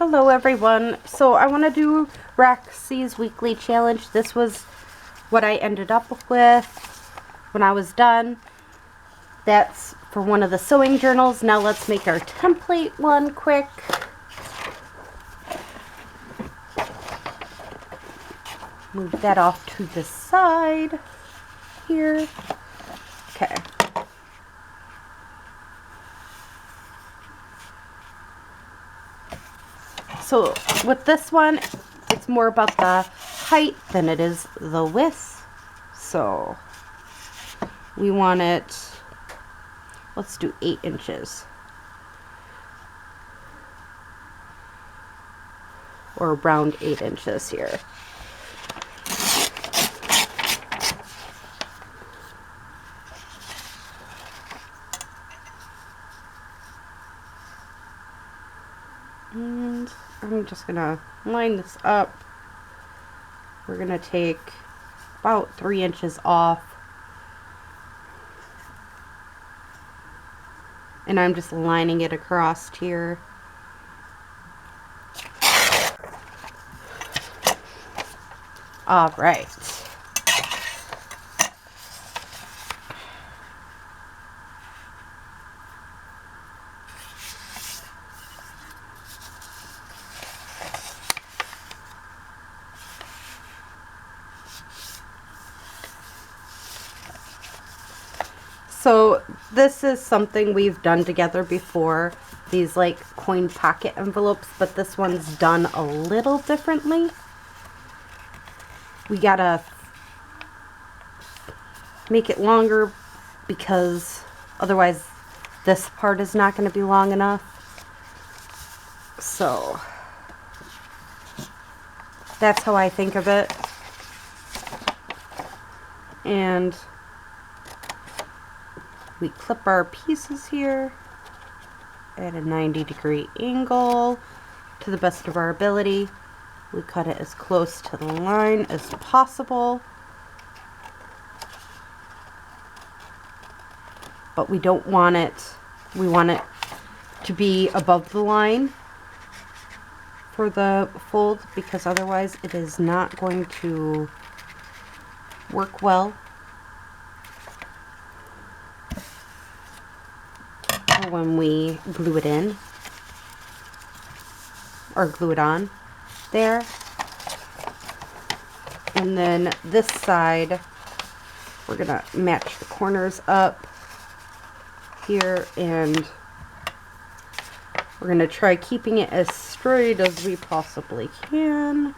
Hello everyone. So I want to do Roxy's weekly challenge. This was what I ended up with when I was done. That's for one of the sewing journals. Now let's make our template one quick. Move that off to the side here. Okay. So with this one, it's more about the height than it is the width. So we want it, let's do 8 inches. Or around 8 inches here. And I'm just gonna line this up. We're gonna take about 3 inches off. And I'm just lining it across here. All right. So this is something we've done together before, these like coin pocket envelopes, but this one's done a little differently. We gotta make it longer because otherwise this part is not going to be long enough. So that's how I think of it. And we clip our pieces here at a 90-degree angle to the best of our ability. We cut it as close to the line as possible. But we don't want it, we want it to be above the line for the fold, because otherwise it is not going to work well. When we glue it in or glue it on there. And then this side we're gonna match the corners up here, and we're gonna try keeping it as straight as we possibly can.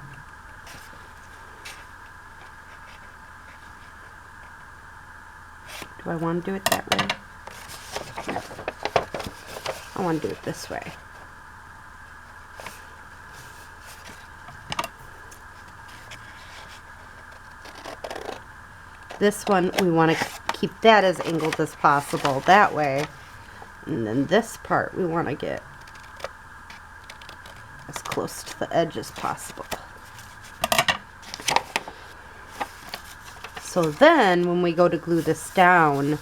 Do I want to do it that way? No. I want to do it this way. This one, we want to keep that as angled as possible that way. And then this part, we want to get as close to the edge as possible. So then, when we go to glue this down,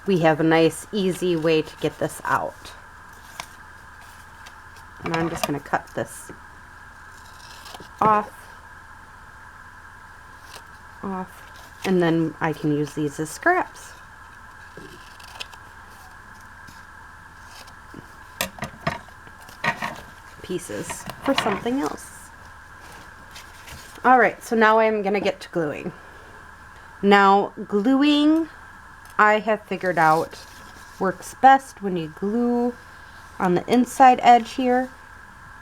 we have a nice, easy way to get this out. And I'm just going to cut this off, and then I can use these as scraps. Pieces for something else. Alright, so now I'm going to get to gluing. Now, gluing, I have figured out, works best when you glue on the inside edge here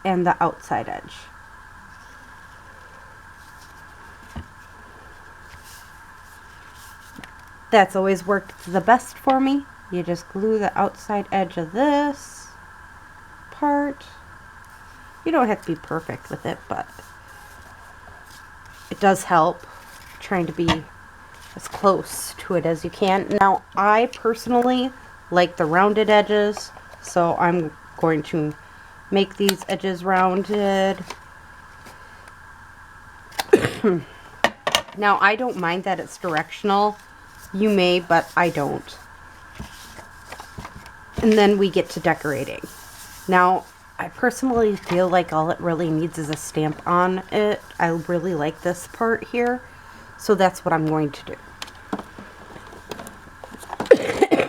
and the outside edge. That's always worked the best for me. You just glue the outside edge of this part. You don't have to be perfect with it, but it does help trying to be as close to it as you can. Now, I personally like the rounded edges, so I'm going to make these edges rounded. Now, I don't mind that it's directional. You may, but I don't. And then we get to decorating. Now, I personally feel like all it really needs is a stamp on it. I really like this part here, so that's what I'm going to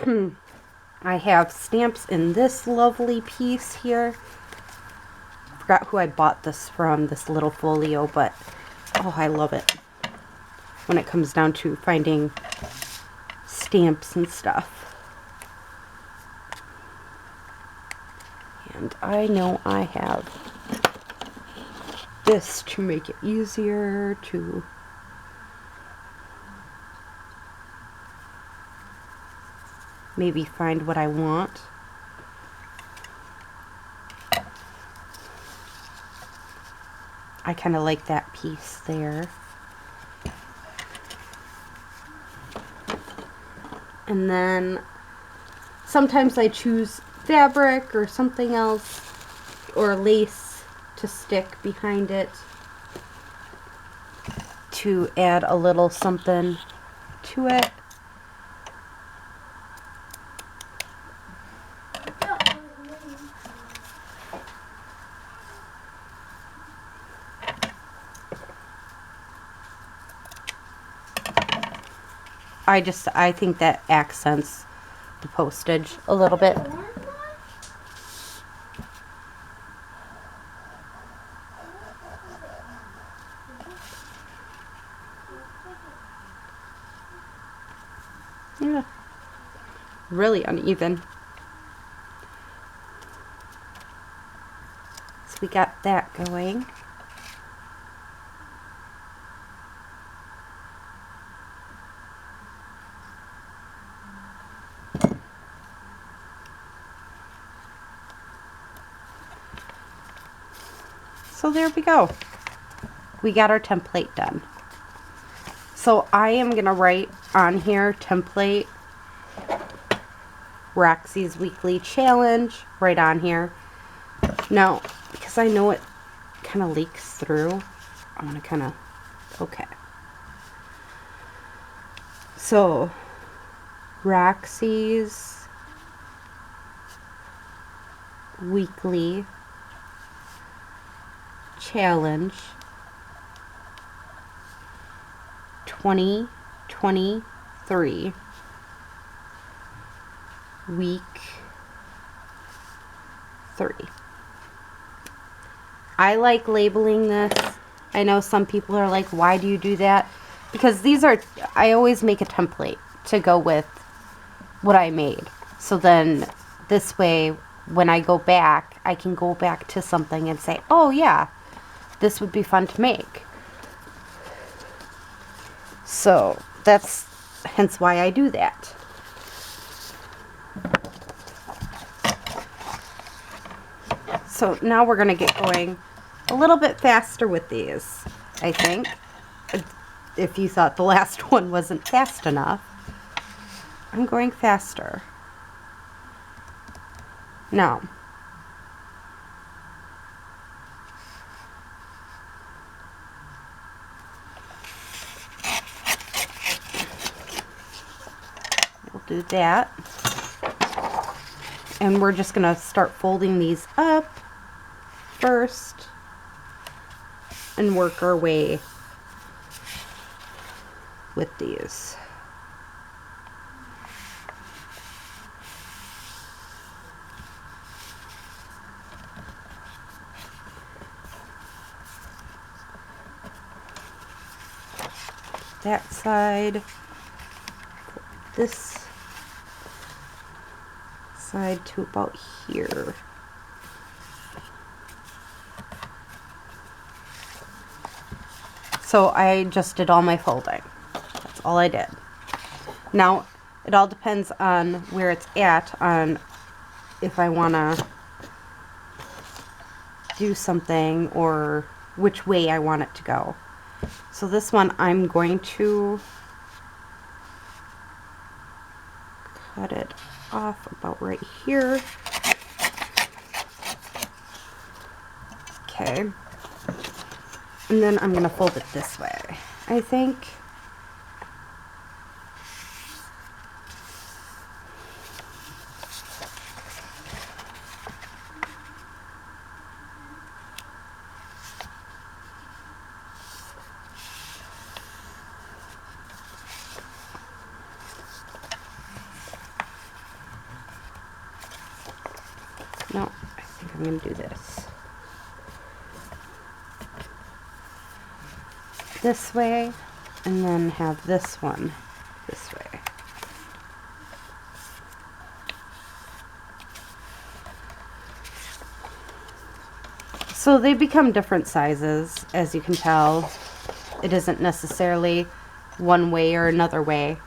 do. I have stamps in this lovely piece here. I forgot who I bought this from, this little folio, but oh, I love it when it comes down to finding stamps and stuff. And I know I have this to make it easier to maybe find what I want. I kind of like that piece there. And then sometimes I choose fabric or something else, or lace to stick behind it to add a little something to it. I think that accents the postage a little bit. Yeah, really uneven. So we got that going. So there we go. We got our template done. So I am going to write on here, template, Roxy's Weekly Challenge, right on here. Now, because I know it kind of leaks through, I'm going to kind of, okay. So, Roxy's Weekly Challenge 2023 week 3. I like labeling this. I know some people are like, why do you do that? Because these are, I always make a template to go with what I made. So then this way, when I go back, I can go back to something and say, oh yeah, this would be fun to make. So that's hence why I do that. So now we're going to get going a little bit faster with these, I think. If you thought the last one wasn't fast enough, I'm going faster. Now, we'll do that. And we're just going to start folding these up first and work our way with these. That side, this side to about here. So I just did all my folding. That's all I did. Now, it all depends on where it's at, on if I want to do something or which way I want it to go. So this one I'm going to cut it off about right here. Okay. And then I'm going to fold it this way, I think. No, I think I'm going to do this way, and then have this one this way. So they become different sizes, as you can tell. It isn't necessarily one way or another way.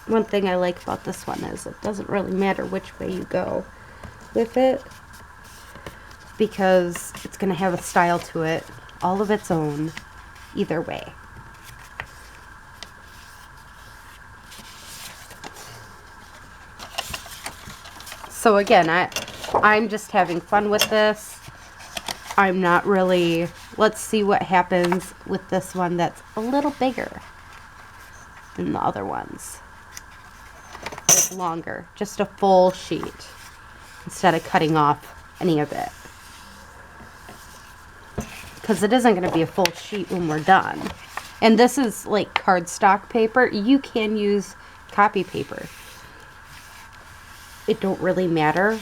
One thing I like about this one is it doesn't really matter which way you go with it, because it's going to have a style to it, all of its own, either way. So again, I'm just having fun with this. I'm not really, let's see what happens with this one that's a little bigger than the other ones. It's longer, just a full sheet instead of cutting off any of it. Because it isn't going to be a full sheet when we're done. And this is like cardstock paper. You can use copy paper. It don't really matter.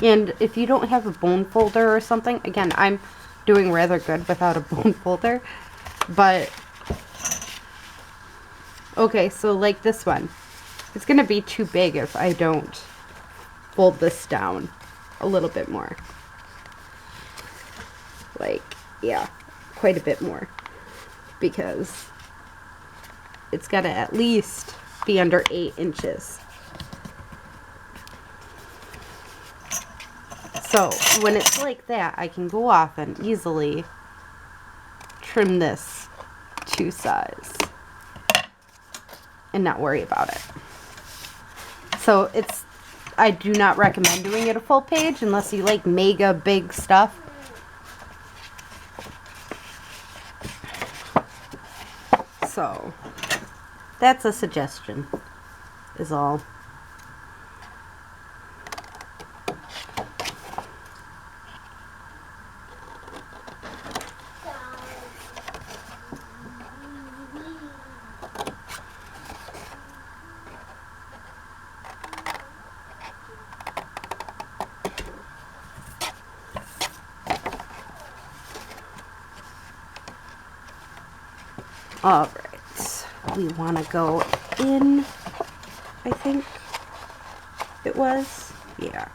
And if you don't have a bone folder or something, again, I'm doing rather good without a bone folder, but okay, so like this one, it's going to be too big if I don't fold this down a little bit more. Like, yeah, quite a bit more, because it's got to at least be under 8 inches. So when it's like that, I can go off and easily trim this to size and not worry about it. So I do not recommend doing it a full page unless you like mega big stuff. So that's a suggestion, is all. All right, we want to go in, I think it was, yeah.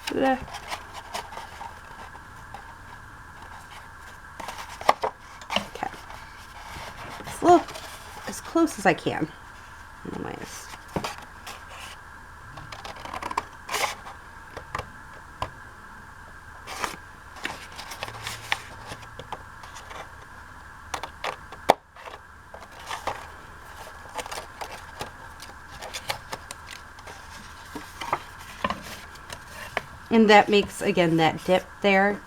Blech. Okay, let's look as close as I can. Anyways. And that makes, again, that dip there.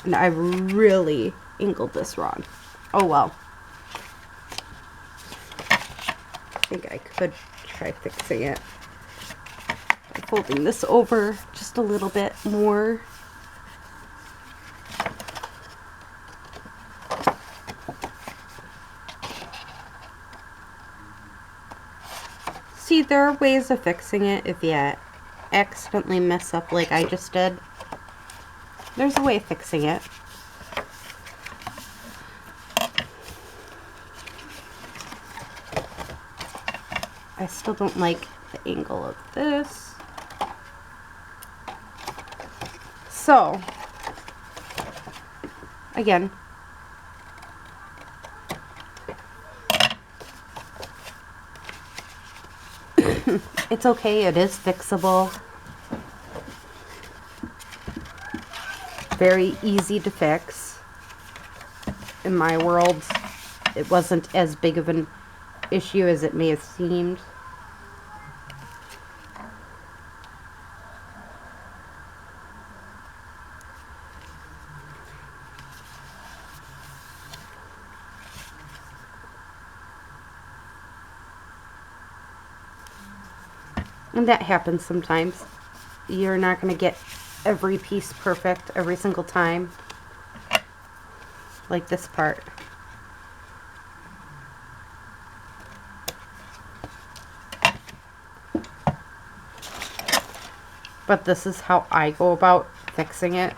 And I really angled this wrong. Oh well. I think I could try fixing it by folding this over just a little bit more. See, there are ways of fixing it if you accidentally mess up like I just did. There's a way of fixing it. I still don't like the angle of this. So, again, It's okay, it is fixable. Very easy to fix. In my world, it wasn't as big of an issue as it may have seemed. And that happens sometimes. You're not going to get every piece perfect every single time. Like this part. But this is how I go about fixing it.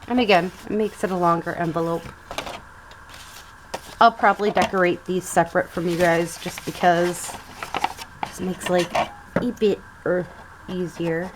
And again, it makes it a longer envelope. I'll probably decorate these separate from you guys just because it just makes like a bit easier.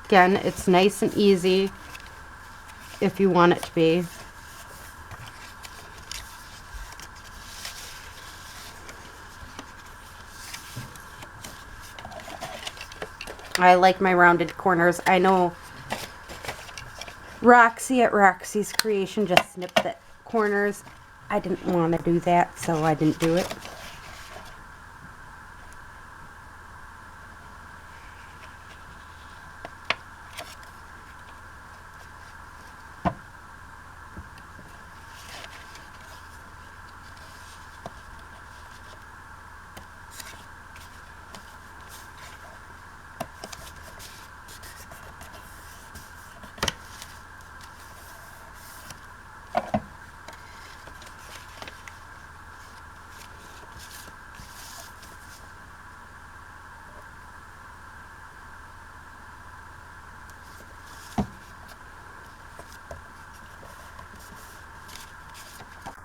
Again, it's nice and easy if you want it to be. I like my rounded corners. I know Roxy at Roxy's Creation just snipped the corners. I didn't want to do that, so I didn't do it.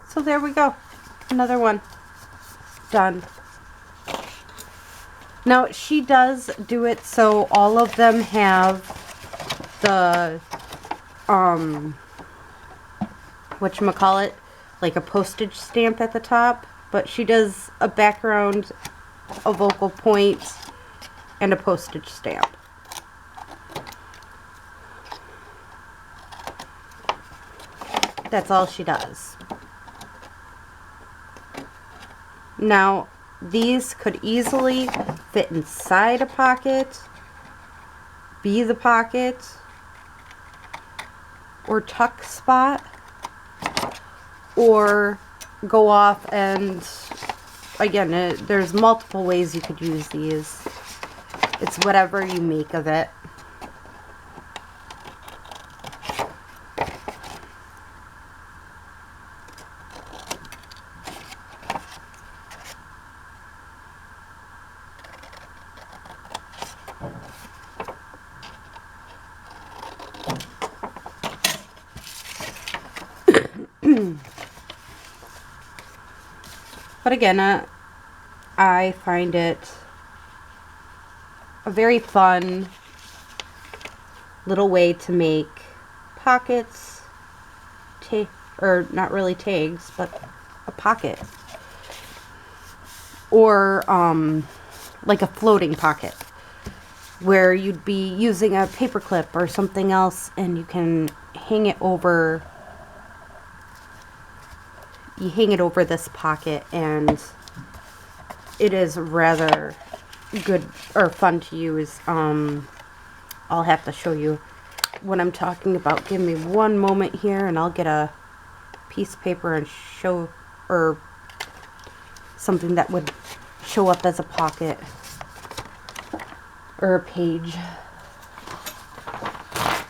So there we go. Another one. Done. Now, she does do it so all of them have the, whatchamacallit, like a postage stamp at the top. But she does a background, a vocal point, and a postage stamp. That's all she does. Now, these could easily fit inside a pocket, be the pocket, or tuck spot, or go off and, again, there's multiple ways you could use these. It's whatever you make of it. But again, I find it a very fun little way to make pockets, or not really tags, but a pocket. Or like a floating pocket, where you'd be using a paper clip or something else and you can hang it over. You hang it over this pocket and it is rather good or fun to use. I'll have to show you what I'm talking about. Give me one moment here and I'll get a piece of paper and show, or something that would show up as a pocket or a page.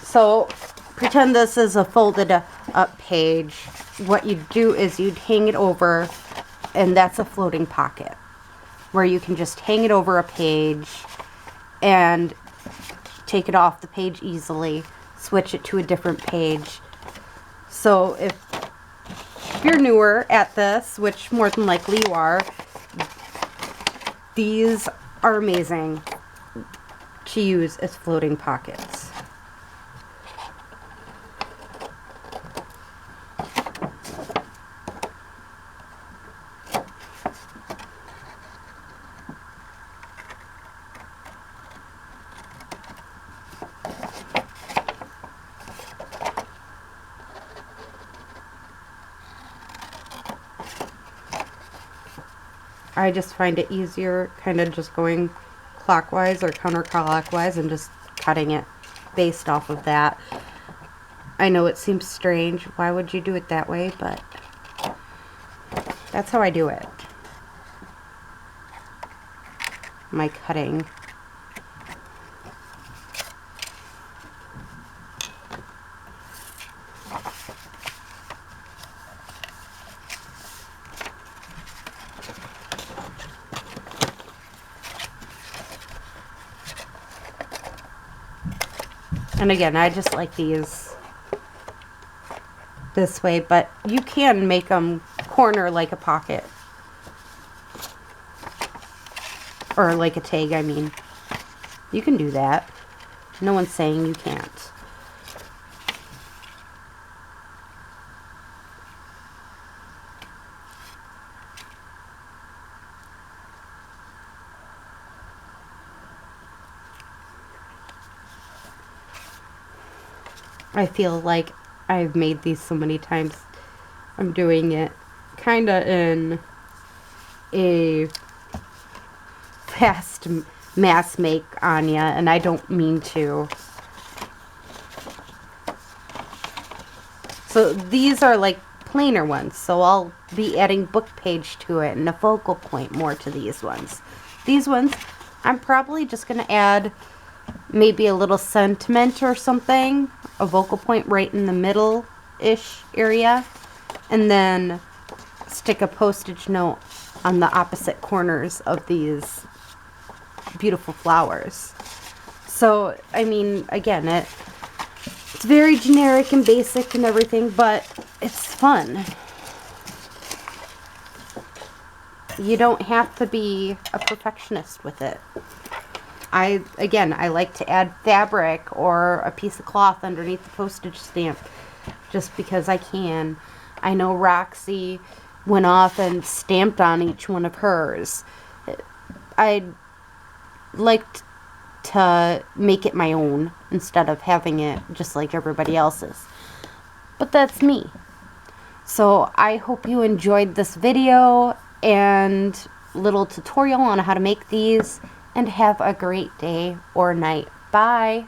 So pretend this is a folded up page. What you do is you'd hang it over, and that's a floating pocket where you can just hang it over a page and take it off the page easily, switch it to a different page. So if you're newer at this, which more than likely you are, these are amazing to use as floating pockets. I just find it easier kind of just going clockwise or counterclockwise and just cutting it based off of that. I know it seems strange. Why would you do it that way? But that's how I do it. My cutting. And again, I just like these this way, but you can make them corner like a pocket. Or like a tag, I mean. You can do that. No one's saying you can't. I feel like I've made these so many times. I'm doing it kind of in a fast mass make on ya, and I don't mean to. So these are like plainer ones, so I'll be adding book page to it and a focal point more to these ones. These ones, I'm probably just going to add maybe a little sentiment or something, a vocal point right in the middle-ish area, and then stick a postage note on the opposite corners of these beautiful flowers. So, I mean, again, it's very generic and basic and everything, but it's fun. You don't have to be a perfectionist with it. I like to add fabric or a piece of cloth underneath the postage stamp just because I can. I know Roxy went off and stamped on each one of hers. I liked to make it my own instead of having it just like everybody else's. But that's me. So I hope you enjoyed this video and little tutorial on how to make these, and have a great day or night. Bye.